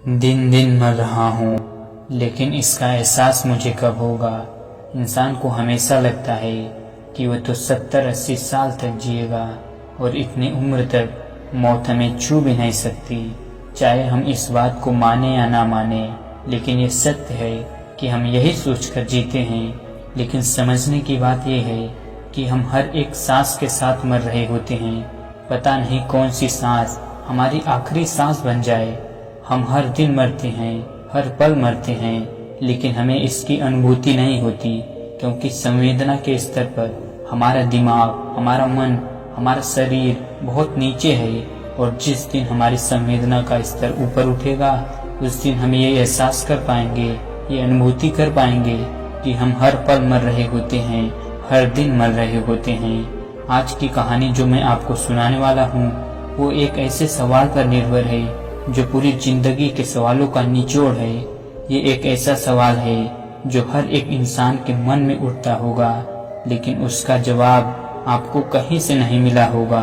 दिन दिन मर रहा हूँ, लेकिन इसका एहसास मुझे कब होगा। इंसान को हमेशा लगता है कि वह तो 70-80 साल तक जिएगा और इतनी उम्र तक मौत हमें छू भी नहीं सकती। चाहे हम इस बात को माने या ना माने, लेकिन ये सत्य है कि हम यही सोचकर जीते हैं। लेकिन समझने की बात यह है कि हम हर एक सांस के साथ मर रहे होते हैं। पता नहीं कौन सी सांस हमारी आखिरी सांस बन जाए। हम हर दिन मरते हैं, हर पल मरते हैं, लेकिन हमें इसकी अनुभूति नहीं होती, क्योंकि संवेदना के स्तर पर हमारा दिमाग, हमारा मन, हमारा शरीर बहुत नीचे है। और जिस दिन हमारी संवेदना का स्तर ऊपर उठेगा, उस दिन हम ये एहसास कर पाएंगे, ये अनुभूति कर पाएंगे कि हम हर पल मर रहे होते हैं, हर दिन मर रहे होते हैं। आज की कहानी जो मैं आपको सुनाने वाला हूँ, वो एक ऐसे सवाल पर निर्भर है जो पूरी जिंदगी के सवालों का निचोड़ है। ये एक ऐसा सवाल है जो हर एक इंसान के मन में उठता होगा, लेकिन उसका जवाब आपको कहीं से नहीं मिला होगा।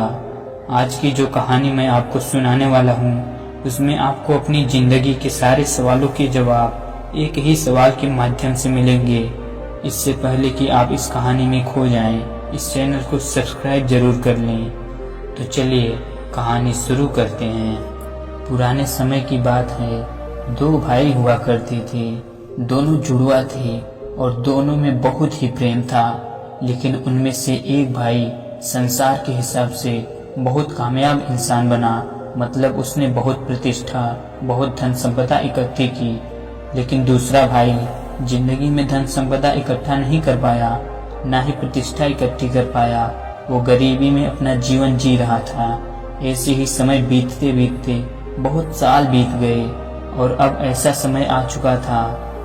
आज की जो कहानी मैं आपको सुनाने वाला हूँ, उसमें आपको अपनी जिंदगी के सारे सवालों के जवाब एक ही सवाल के माध्यम से मिलेंगे। इससे पहले कि आप इस कहानी में खो जाएं, इस चैनल को सब्सक्राइब जरूर कर लें। तो चलिए कहानी शुरू करते हैं। पुराने समय की बात है। दो भाई हुआ करते थे। दोनों जुड़वा थे और दोनों में बहुत ही प्रेम था। लेकिन उनमें से एक भाई संसार के हिसाब से बहुत कामयाब इंसान बना, मतलब उसने बहुत प्रतिष्ठा, बहुत धन संपदा इकट्ठी की। लेकिन दूसरा भाई जिंदगी में धन संपदा इकट्ठा नहीं कर पाया, ना ही प्रतिष्ठा इकट्ठी कर पाया। वो गरीबी में अपना जीवन जी रहा था। ऐसे ही समय बीतते बीतते बहुत साल बीत गए और अब ऐसा समय आ चुका था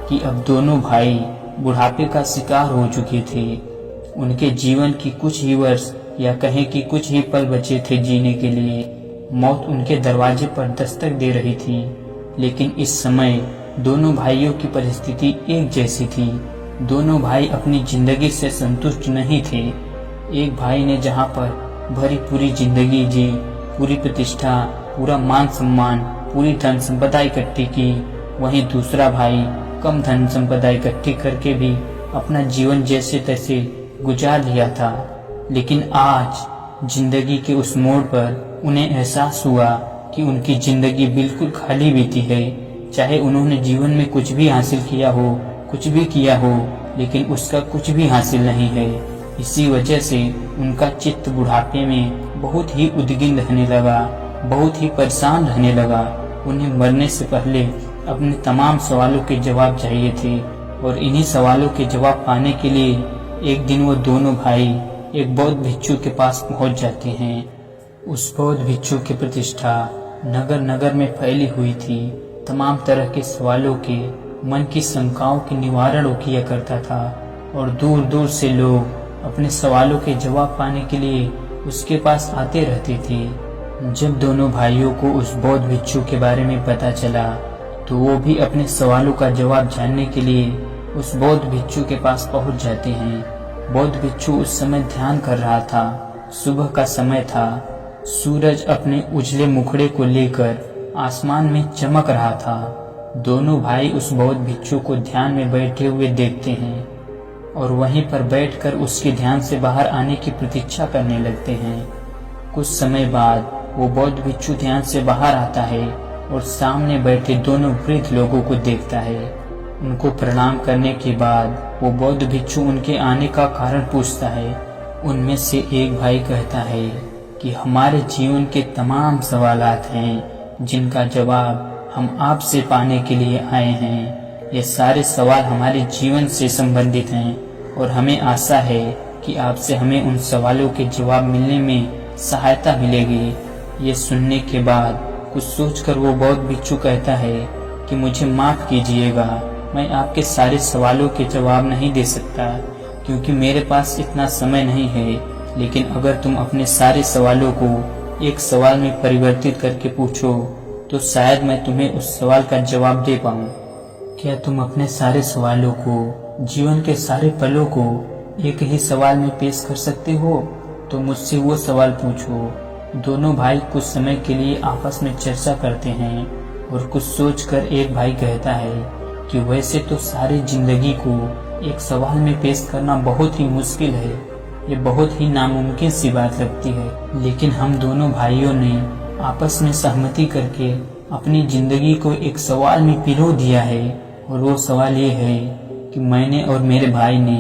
कि अब दोनों भाई बुढ़ापे का शिकार हो चुके थे। उनके जीवन की कुछ ही वर्ष या कहें कि कुछ ही पल बचे थे जीने के लिए। मौत उनके दरवाजे पर दस्तक दे रही थी। लेकिन इस समय दोनों भाइयों की परिस्थिति एक जैसी थी। दोनों भाई अपनी जिंदगी से संतुष्ट नहीं थे। एक भाई ने जहां पर भरी पूरी जिंदगी जी, पूरी प्रतिष्ठा, पूरा मान सम्मान, पूरी धन संपदा इकट्ठी की, वहीं दूसरा भाई कम धन संपदा इकट्ठी करके भी अपना जीवन जैसे तैसे गुजार लिया था। लेकिन आज जिंदगी के उस मोड़ पर उन्हें एहसास हुआ कि उनकी जिंदगी बिल्कुल खाली बीती है। चाहे उन्होंने जीवन में कुछ भी हासिल किया हो, कुछ भी किया हो, लेकिन उसका कुछ भी हासिल नहीं है। इसी वजह से उनका चित्त बुढ़ापे में बहुत ही उद्विग्न रहने लगा, बहुत ही परेशान रहने लगा। उन्हें मरने से पहले अपने तमाम सवालों के जवाब चाहिए थे और इन्हीं सवालों के जवाब पाने के लिए एक दिन वो दोनों भाई एक बौद्ध भिक्षु के पास पहुंच जाते हैं। उस बौद्ध भिक्षु की प्रतिष्ठा नगर नगर में फैली हुई थी। तमाम तरह के सवालों के, मन की शंकाओं के निवारण वो किया करता था और दूर दूर से लोग अपने सवालों के जवाब पाने के लिए उसके पास आते रहते थे। जब दोनों भाइयों को उस बौद्ध भिक्षु के बारे में पता चला, तो वो भी अपने सवालों का जवाब जानने के लिए उस बौद्ध भिक्षु के पास पहुंच जाते हैं। बौद्ध भिक्षु उस समय ध्यान कर रहा था। सुबह का समय था। सूरज अपने उजले मुखड़े को लेकर आसमान में चमक रहा था। दोनों भाई उस बौद्ध भिक्षु को ध्यान में बैठे हुए देखते हैं और वहीं पर बैठकर उसके ध्यान से बाहर आने की प्रतीक्षा करने लगते हैं। कुछ समय बाद वो बौद्ध भिक्षु ध्यान से बाहर आता है और सामने बैठे दोनों वृद्ध लोगों को देखता है। उनको प्रणाम करने के बाद वो बौद्ध भिक्षु उनके आने का कारण पूछता है। उनमें से एक भाई कहता है कि हमारे जीवन के तमाम सवालात हैं, जिनका जवाब हम आपसे पाने के लिए आए हैं। ये सारे सवाल हमारे जीवन से संबंधित हैं और हमें आशा है कि आपसे हमें उन सवालों के जवाब मिलने में सहायता मिलेगी। ये सुनने के बाद कुछ सोचकर वो बौद्ध भिक्षु कहता है कि मुझे माफ कीजिएगा, मैं आपके सारे सवालों के जवाब नहीं दे सकता, क्योंकि मेरे पास इतना समय नहीं है। लेकिन अगर तुम अपने सारे सवालों को एक सवाल में परिवर्तित करके पूछो, तो शायद मैं तुम्हें उस सवाल का जवाब दे पाऊँ। क्या तुम अपने सारे सवालों को, जीवन के सारे पलों को एक ही सवाल में पेश कर सकते हो? तो मुझसे वो सवाल पूछो। दोनों भाई कुछ समय के लिए आपस में चर्चा करते हैं। और कुछ सोचकर एक भाई कहता है कि वैसे तो सारी जिंदगी को एक सवाल में पेश करना बहुत ही मुश्किल है, ये बहुत ही नामुमकिन सी बात लगती है, लेकिन हम दोनों भाइयों ने आपस में सहमति करके अपनी जिंदगी को एक सवाल में पिरो दिया है। और वो सवाल ये है कि मैंने और मेरे भाई ने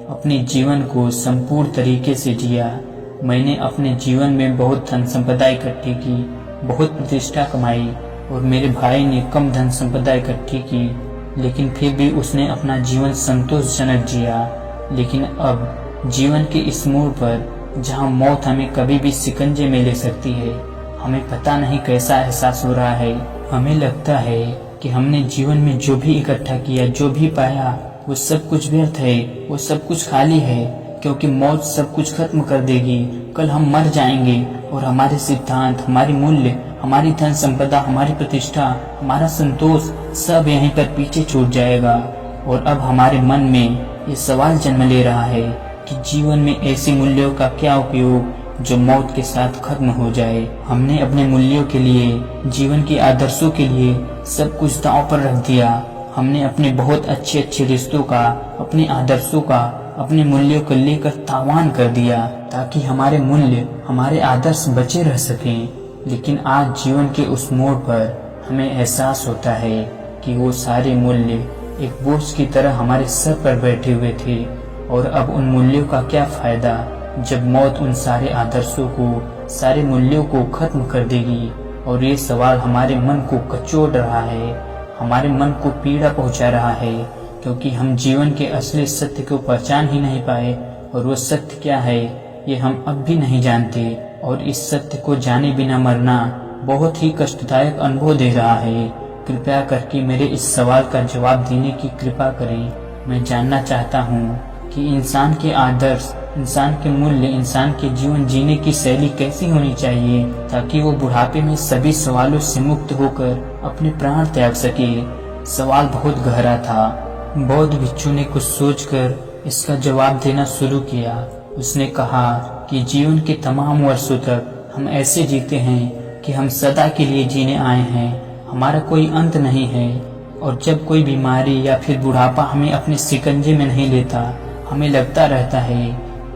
अपने जीवन को संपूर्ण तरीके से जिया। मैंने अपने जीवन में बहुत धन संपदा इकट्ठी की, बहुत प्रतिष्ठा कमाई, और मेरे भाई ने कम धन संपदा इकट्ठी की, लेकिन फिर भी उसने अपना जीवन संतोषजनक जिया। लेकिन अब जीवन के इस मोड़ पर जहाँ मौत हमें कभी भी शिकंजे में ले सकती है, हमें पता नहीं कैसा एहसास हो रहा है। हमें लगता है कि हमने जीवन में जो भी इकट्ठा किया, जो भी पाया, वो सब कुछ व्यर्थ है, वो सब कुछ खाली है, क्योंकि मौत सब कुछ खत्म कर देगी। कल हम मर जाएंगे और हमारे सिद्धांत, हमारी मूल्य, हमारी धन संपदा, हमारी प्रतिष्ठा, हमारा संतोष सब यहीं पर पीछे छूट जाएगा। और अब हमारे मन में ये सवाल जन्म ले रहा है कि जीवन में ऐसे मूल्यों का क्या उपयोग जो मौत के साथ खत्म हो जाए। हमने अपने मूल्यों के लिए, जीवन के आदर्शों के लिए सब कुछ दांव पर रख दिया। हमने अपने बहुत अच्छे अच्छे रिश्तों का, अपने आदर्शों का, अपने मूल्यों को लेकर तावान कर दिया ताकि हमारे मूल्य, हमारे आदर्श बचे रह सकें। लेकिन आज जीवन के उस मोड़ पर हमें एहसास होता है कि वो सारे मूल्य एक बोझ की तरह हमारे सर पर बैठे हुए थे। और अब उन मूल्यों का क्या फायदा जब मौत उन सारे आदर्शों को, सारे मूल्यों को खत्म कर देगी। और ये सवाल हमारे मन को कचोट रहा है, हमारे मन को पीड़ा पहुंचा रहा है, क्योंकि हम जीवन के असली सत्य को पहचान ही नहीं पाए। और वो सत्य क्या है ये हम अब भी नहीं जानते। और इस सत्य को जाने बिना मरना बहुत ही कष्टदायक अनुभव दे रहा है। कृपया करके मेरे इस सवाल का जवाब देने की कृपा करें। मैं जानना चाहता हूँ कि इंसान के आदर्श, इंसान के मूल्य, इंसान के जीवन जीने की शैली कैसी होनी चाहिए ताकि वो बुढ़ापे में सभी सवालों से मुक्त होकर अपने प्राण त्याग सके। सवाल बहुत गहरा था। बौद्ध भिक्षु ने कुछ सोचकर इसका जवाब देना शुरू किया। उसने कहा कि जीवन के तमाम वर्षों तक हम ऐसे जीते हैं कि हम सदा के लिए जीने आए हैं, हमारा कोई अंत नहीं है। और जब कोई बीमारी या फिर बुढ़ापा हमें अपने शिकंजे में नहीं लेता, हमें लगता रहता है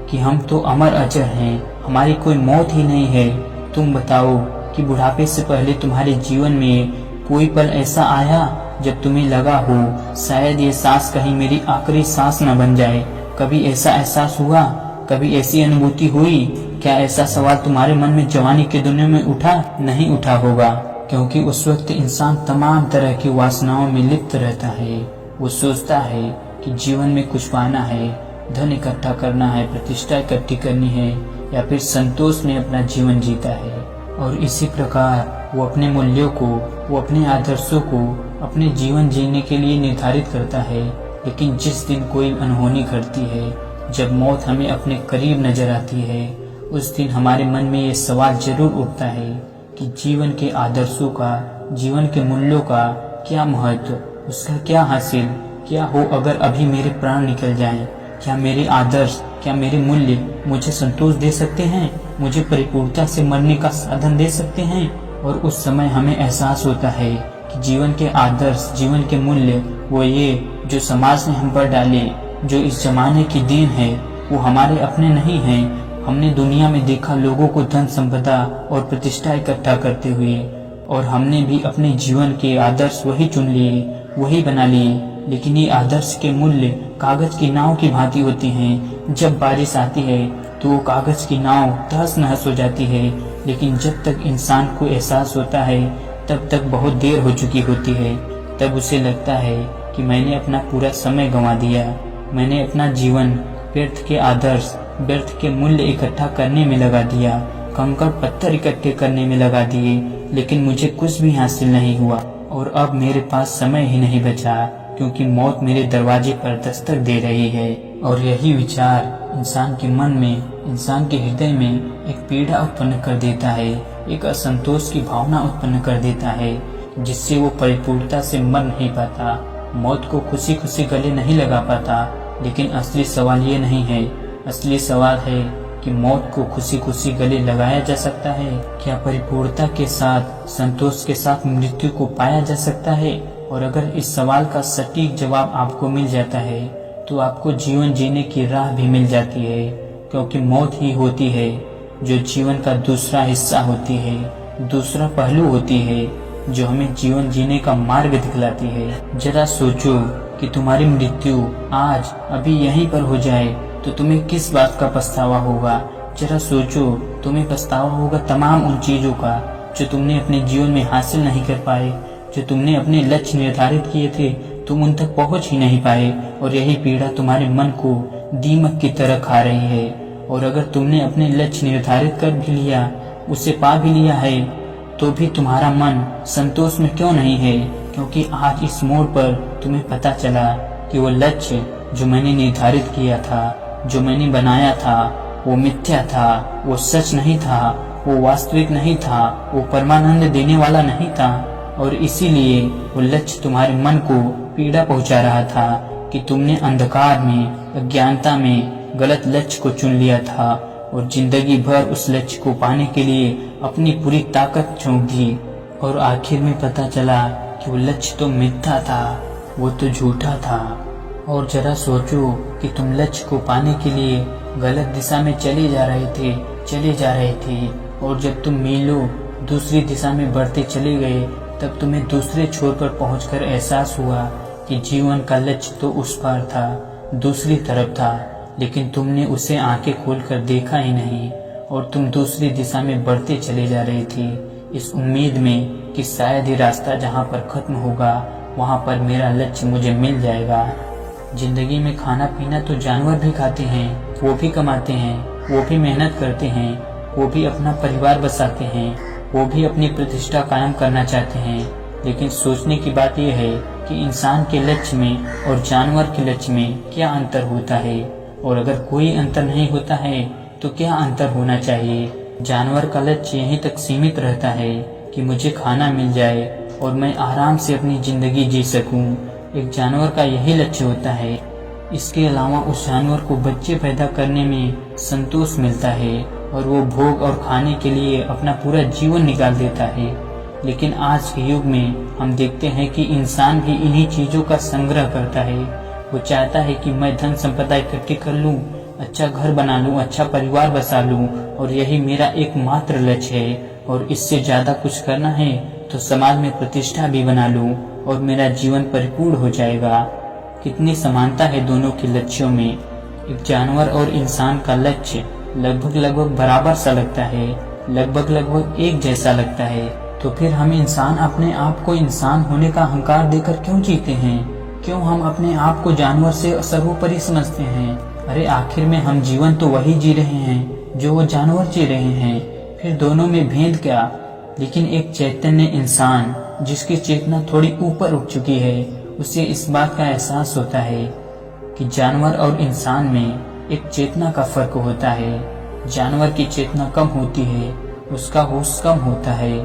कि हम तो अमर अजर हैं, हमारी कोई मौत ही नहीं है। तुम बताओ कि बुढ़ापे से पहले तुम्हारे जीवन में कोई पल ऐसा आया जब तुम्हें लगा हो शायद ये सांस कहीं मेरी आखिरी सांस न बन जाए? कभी ऐसा एहसास हुआ? कभी ऐसी अनुभूति हुई? क्या ऐसा सवाल तुम्हारे मन में जवानी के दुनिया में उठा? नहीं उठा होगा, क्योंकि उस वक्त इंसान तमाम तरह की वासनाओं में लिप्त रहता है। वो सोचता है कि जीवन में कुछ पाना है, धन इकट्ठा करना है, प्रतिष्ठा इकट्ठी करनी है, या फिर संतोष में अपना जीवन जीता है। और इसी प्रकार वो अपने मूल्यों को, वो अपने आदर्शों को अपने जीवन जीने के लिए निर्धारित करता है। लेकिन जिस दिन कोई अनहोनी घटती है, जब मौत हमें अपने करीब नजर आती है, उस दिन हमारे मन में ये सवाल जरूर उठता है कि जीवन के आदर्शों का, जीवन के मूल्यों का क्या महत्व, उसका क्या हासिल, क्या हो अगर अभी मेरे प्राण निकल जाएं? क्या मेरे आदर्श, क्या मेरे मूल्य मुझे संतोष दे सकते हैं, मुझे परिपूर्णता से मरने का साधन दे सकते हैं? और उस समय हमें एहसास होता है कि जीवन के आदर्श, जीवन के मूल्य वो ये जो समाज ने हम पर डाले, जो इस जमाने की देन है, वो हमारे अपने नहीं हैं। हमने दुनिया में देखा लोगों को धन संपदा और प्रतिष्ठा इकट्ठा करते हुए, और हमने भी अपने जीवन के आदर्श वही चुन लिए, वही बना लिए। लेकिन ये आदर्श के मूल्य कागज की नाव की भांति होती हैं। जब बारिश आती है तो वो कागज की नाव तहस नहस हो जाती है, लेकिन जब तक इंसान को एहसास होता है तब तक बहुत देर हो चुकी होती है। तब उसे लगता है कि मैंने अपना पूरा समय गंवा दिया, मैंने अपना जीवन व्यर्थ के आदर्श, व्यर्थ के मूल्य इकट्ठा करने में लगा दिया, कंकड़ पत्थर इकट्ठे करने में लगा दिए, लेकिन मुझे कुछ भी हासिल नहीं हुआ। और अब मेरे पास समय ही नहीं बचा, क्योंकि मौत मेरे दरवाजे पर दस्तक दे रही है। और यही विचार इंसान के मन में, इंसान के हृदय में एक पीड़ा उत्पन्न कर देता है, एक असंतोष की भावना उत्पन्न कर देता है, जिससे वो परिपूर्णता से मर नहीं पाता, मौत को खुशी खुशी गले नहीं लगा पाता। लेकिन असली सवाल ये नहीं है। असली सवाल है कि मौत को खुशी खुशी गले लगाया जा सकता है? क्या परिपूर्णता के साथ, संतोष के साथ मृत्यु को पाया जा सकता है? और अगर इस सवाल का सटीक जवाब आपको मिल जाता है तो आपको जीवन जीने की राह भी मिल जाती है, क्योंकि मौत ही होती है जो जीवन का दूसरा हिस्सा होती है, दूसरा पहलू होती है, जो हमें जीवन जीने का मार्ग दिखलाती है। जरा सोचो कि तुम्हारी मृत्यु आज अभी यहीं पर हो जाए तो तुम्हें किस बात का पछतावा होगा। जरा सोचो, तुम्हें पछतावा होगा तमाम उन चीजों का जो तुमने अपने जीवन में हासिल नहीं कर पाए, जो तुमने अपने लक्ष्य निर्धारित किए थे, तुम उन तक पहुंच ही नहीं पाए, और यही पीड़ा तुम्हारे मन को दीमक की तरह खा रही है। और अगर तुमने अपने लक्ष्य निर्धारित कर भी लिया, उसे पा भी लिया है, तो भी तुम्हारा मन संतोष में क्यों नहीं है? क्योंकि आज इस मोड़ पर तुम्हें पता चला कि वो लक्ष्य जो मैंने निर्धारित किया था, जो मैंने बनाया था, वो मिथ्या था, वो सच नहीं था, वो वास्तविक नहीं था, वो परमानंद देने वाला नहीं था। और इसीलिए वो लक्ष्य तुम्हारे मन को पीड़ा पहुंचा रहा था कि तुमने अंधकार में, अज्ञानता में गलत लक्ष्य को चुन लिया था और जिंदगी भर उस लक्ष्य को पाने के लिए अपनी पूरी ताकत झोंक दी। और आखिर में पता चला कि वो लक्ष्य तो मिथ्या था, वो तो झूठा था। और जरा सोचो कि तुम लक्ष्य को पाने के लिए गलत दिशा में चले जा रहे थे, और जब तुम मीलों दूसरी दिशा में बढ़ते चले गए, तब तुम्हें दूसरे छोर पर पहुंचकर एहसास हुआ कि जीवन का लक्ष्य तो उस पार था, दूसरी तरफ था, लेकिन तुमने उसे आंखें खोलकर देखा ही नहीं, और तुम दूसरी दिशा में बढ़ते चले जा रहे थे, इस उम्मीद में कि शायद ये रास्ता जहाँ पर खत्म होगा वहाँ पर मेरा लक्ष्य मुझे मिल जाएगा। जिंदगी में खाना पीना तो जानवर भी खाते हैं, वो भी कमाते हैं, वो भी मेहनत करते हैं, वो भी अपना परिवार बसाते हैं, वो भी अपनी प्रतिष्ठा कायम करना चाहते हैं। लेकिन सोचने की बात यह है कि इंसान के लक्ष्य में और जानवर के लक्ष्य में क्या अंतर होता है, और अगर कोई अंतर नहीं होता है तो क्या अंतर होना चाहिए। जानवर का लक्ष्य यहीं तक सीमित रहता है कि मुझे खाना मिल जाए और मैं आराम से अपनी जिंदगी जी सकूं। एक जानवर का यही लक्ष्य होता है। इसके अलावा उस जानवर को बच्चे पैदा करने में संतोष मिलता है और वो भोग और खाने के लिए अपना पूरा जीवन निकाल देता है। लेकिन आज के युग में हम देखते हैं कि इंसान भी इन्हीं चीजों का संग्रह करता है। वो चाहता है कि मैं धन संपदा इकट्ठी कर लूं, अच्छा घर बना लूं, अच्छा परिवार बसा लूं, और यही मेरा एकमात्र लक्ष्य है। और इससे ज्यादा कुछ करना है तो समाज में प्रतिष्ठा भी बना लूं और मेरा जीवन परिपूर्ण हो जाएगा। कितनी समानता है दोनों के लक्ष्यों में। एक जानवर और इंसान का लक्ष्य लगभग बराबर सा लगता है, लगभग एक जैसा लगता है। तो फिर हम इंसान अपने आप को इंसान होने का अहंकार देकर क्यों जीते हैं? क्यों हम अपने आप को जानवर से सर्वोपरि समझते हैं? अरे आखिर में हम जीवन तो वही जी रहे हैं जो वो जानवर जी रहे हैं, फिर दोनों में भेद क्या? लेकिन एक चैतन्य इंसान जिसकी चेतना थोड़ी ऊपर उठ चुकी है, उसे इस बात का एहसास होता है कि जानवर और इंसान में एक चेतना का फर्क होता है। जानवर की चेतना कम होती है, उसका होश कम होता है,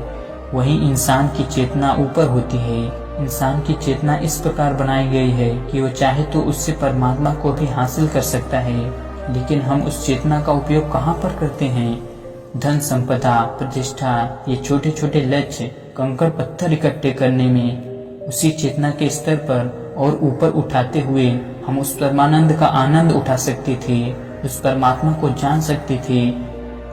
वहीं इंसान की चेतना ऊपर होती है। इंसान की चेतना इस प्रकार बनाई गई है कि वो चाहे तो उससे परमात्मा को भी हासिल कर सकता है। लेकिन हम उस चेतना का उपयोग कहाँ पर करते हैं? धन संपदा, प्रतिष्ठा, ये छोटे छोटे लक्ष्य, कंकड़ पत्थर इकट्ठे करने में। उसी चेतना के स्तर पर और ऊपर उठाते हुए हम उस परमानंद का आनंद उठा सकते थे, उस परमात्मा को जान सकते थे।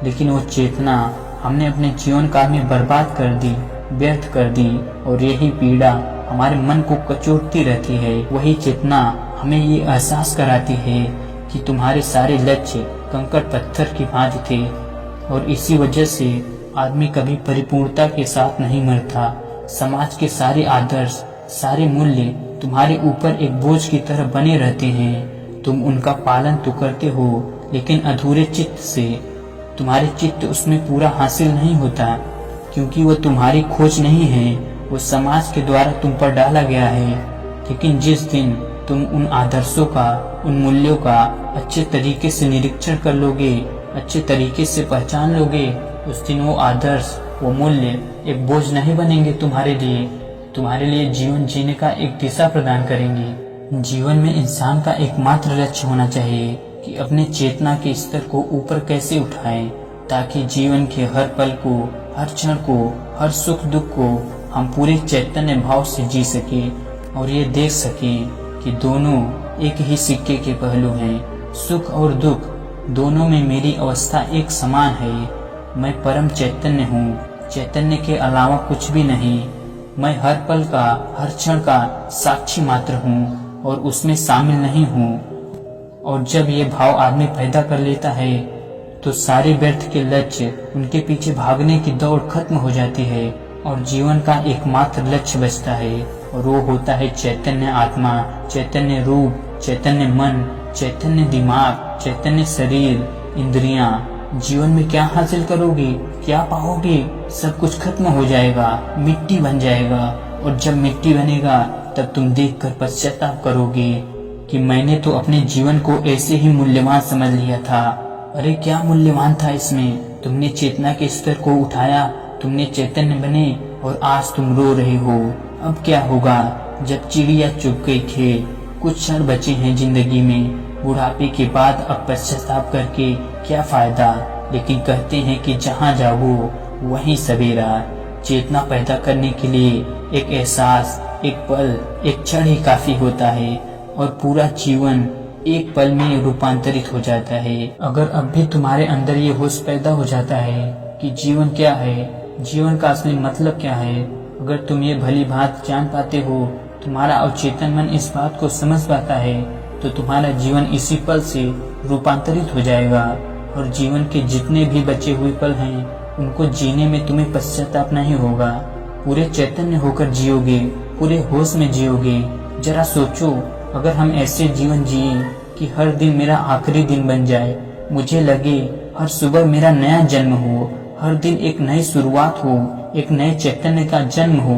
लेकिन वो चेतना हमने अपने जीवन काल में बर्बाद कर दी, व्यर्थ कर दी, और यही पीड़ा हमारे मन को कचोटती रहती है। वही चेतना हमें ये एहसास कराती है कि तुम्हारे सारे लक्ष्य कंकड़ पत्थर की भांति थे, और इसी वजह से आदमी कभी परिपूर्णता के साथ नहीं मरता। समाज के सारे आदर्श, सारे मूल्य तुम्हारे ऊपर एक बोझ की तरह बने रहते हैं। तुम उनका पालन तो करते हो, लेकिन अधूरे चित्त से। तुम्हारे चित्त उसमें पूरा हासिल नहीं होता, क्योंकि वो तुम्हारी खोज नहीं है, वो समाज के द्वारा तुम पर डाला गया है। लेकिन जिस दिन तुम उन आदर्शों का, उन मूल्यों का अच्छे तरीके से निरीक्षण कर लोगे, अच्छे तरीके से पहचान लोगे, उस दिन वो आदर्श, वो मूल्य एक बोझ नहीं बनेंगे तुम्हारे लिए जीवन जीने का एक दिशा प्रदान करेंगे। जीवन में इंसान का एकमात्र लक्ष्य होना चाहिए कि अपने चेतना के स्तर को ऊपर कैसे उठाएं, ताकि जीवन के हर पल को, हर क्षण को, हर सुख दुख को हम पूरे चैतन्य भाव से जी सके और ये देख सके कि दोनों एक ही सिक्के के पहलू हैं। सुख और दुख दोनों में मेरी अवस्था एक समान है। मैं परम चैतन्य हूँ, चैतन्य के अलावा कुछ भी नहीं। मैं हर पल का, हर क्षण का साक्षी मात्र हूँ और उसमें शामिल नहीं हूँ। और जब ये भाव आदमी पैदा कर लेता है तो सारे व्यर्थ के लक्ष्य, उनके पीछे भागने की दौड़ खत्म हो जाती है और जीवन का एकमात्र लक्ष्य बचता है और वो होता है चैतन्य आत्मा, चैतन्य रूप, चैतन्य मन, चैतन्य दिमाग, चैतन्य शरीर, इंद्रियां। जीवन में क्या हासिल करोगे, क्या पाओगे? सब कुछ खत्म हो जाएगा, मिट्टी बन जाएगा। और जब मिट्टी बनेगा तब तुम देखकर पश्चाताप करोगे कि मैंने तो अपने जीवन को ऐसे ही मूल्यवान समझ लिया था। अरे क्या मूल्यवान था इसमें? तुमने चेतना के स्तर को उठाया, तुमने चैतन्य बने और आज तुम रो रहे हो। अब क्या होगा जब चिड़िया चुग गई खेल? कुछ क्षण बचे हैं जिंदगी में, बुढ़ापे के बाद अब पश्चाताप करके क्या फायदा? लेकिन कहते हैं कि जहाँ जागो वहीं सवेरा। चेतना पैदा करने के लिए एक एहसास, एक पल, एक क्षण ही काफी होता है और पूरा जीवन एक पल में रूपांतरित हो जाता है। अगर अब भी तुम्हारे अंदर ये होश पैदा हो जाता है कि जीवन क्या है, जीवन का असली मतलब क्या है, अगर तुम ये भली बात जान पाते हो, तुम्हारा अवचेतन मन इस बात को समझ पाता है, तो तुम्हारा जीवन इसी पल से रूपांतरित हो जाएगा और जीवन के जितने भी बचे हुए पल हैं उनको जीने में तुम्हें पश्चाताप नहीं होगा। पूरे चैतन्य होकर जियोगे, पूरे होश में जियोगे। जरा सोचो, अगर हम ऐसे जीवन जिए कि हर दिन मेरा आखिरी दिन बन जाए, मुझे लगे हर सुबह मेरा नया जन्म हो, हर दिन एक नई शुरुआत हो, एक नए चैतन्य का जन्म हो,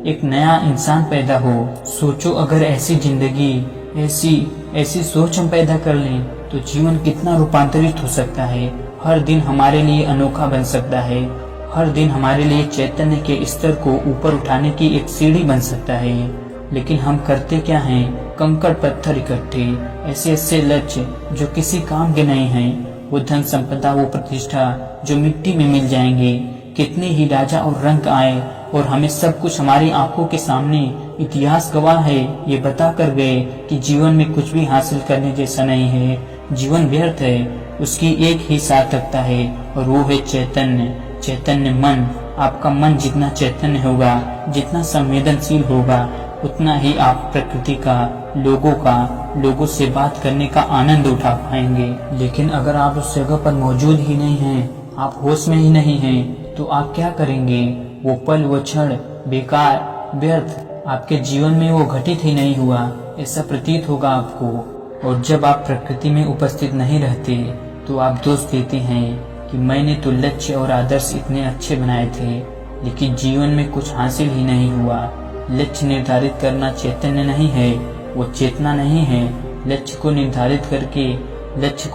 एक नया इंसान पैदा हो। सोचो अगर ऐसी जिंदगी, ऐसी सोच हम पैदा कर लें तो जीवन कितना रूपांतरित हो सकता है। हर दिन हमारे लिए अनोखा बन सकता है, हर दिन हमारे लिए चैतन्य के स्तर को ऊपर उठाने की एक सीढ़ी बन सकता है। लेकिन हम करते क्या हैं? कंकड़ पत्थर इकट्ठे, ऐसे लक्ष्य जो किसी काम के नहीं हैं, वो धन संपदा, वो प्रतिष्ठा जो मिट्टी में मिल जाएंगे। कितने ही राजा और रंक आए और हमें सब कुछ हमारी आंखों के सामने इतिहास गवाह है, ये बता कर गए कि जीवन में कुछ भी हासिल करने जैसा नहीं है, जीवन व्यर्थ है। उसकी एक ही सार्थकता है और वो है चैतन्य, चैतन्य मन। आपका मन जितना चैतन्य होगा, जितना संवेदनशील होगा, उतना ही आप प्रकृति का, लोगों से बात करने का आनंद उठा पाएंगे। लेकिन अगर आप उस जगह पर मौजूद ही नहीं हैं, आप होश में ही नहीं हैं, तो आप क्या करेंगे? वो पल, वो क्षण बेकार, व्यर्थ, आपके जीवन में वो घटित ही नहीं हुआ, ऐसा प्रतीत होगा आपको। और जब आप प्रकृति में उपस्थित नहीं रहते तो आप दोष देते हैं कि मैंने तो लक्ष्य और आदर्श इतने अच्छे बनाए थे, लेकिन जीवन में कुछ हासिल ही नहीं हुआ। लक्ष्य निर्धारित करना चैतन्य नहीं है, वो चेतना नहीं है। लक्ष्य को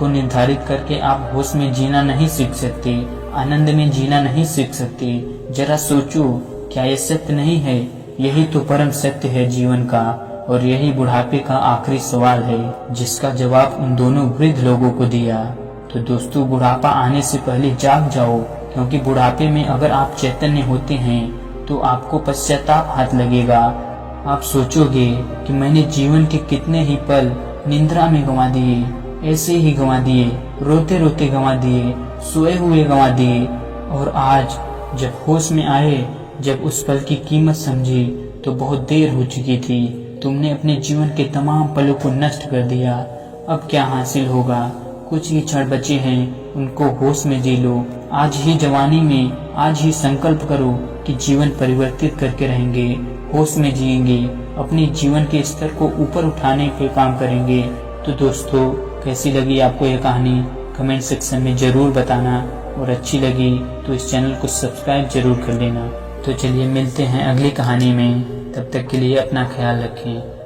निर्धारित करके आप होश में जीना नहीं सीख सकते, आनंद में जीना नहीं सीख सकते। जरा सोचो, क्या ये सत्य नहीं है? यही तो परम सत्य है जीवन का, और यही बुढ़ापे का आखिरी सवाल है जिसका जवाब उन दोनों वृद्ध लोगों को दिया। तो दोस्तों, बुढ़ापा आने से पहले जाग जाओ, क्योंकि बुढ़ापे में अगर आप चैतन्य होते हैं तो आपको पश्चाताप हाथ लगेगा। आप सोचोगे कि मैंने जीवन के कितने ही पल निंद्रा में गंवा दिए, ऐसे ही गंवा दिए, रोते रोते गंवा दिए, सोए हुए गंवा दिए। और आज जब होश में आए, जब उस पल की कीमत समझी, तो बहुत देर हो चुकी थी। तुमने अपने जीवन के तमाम पलों को नष्ट कर दिया। अब क्या हासिल होगा? कुछ ही क्षण बचे हैं, उनको होश में जी लो। आज ही जवानी में, आज ही संकल्प करो कि जीवन परिवर्तित करके रहेंगे, होश में जिएंगे, अपने जीवन के स्तर को ऊपर उठाने के काम करेंगे। तो दोस्तों, कैसी लगी आपको ये कहानी? कमेंट सेक्शन में जरूर बताना, और अच्छी लगी तो इस चैनल को सब्सक्राइब जरूर कर लेना। तो चलिए मिलते हैं अगली कहानी में, तब तक के लिए अपना ख्याल रखें।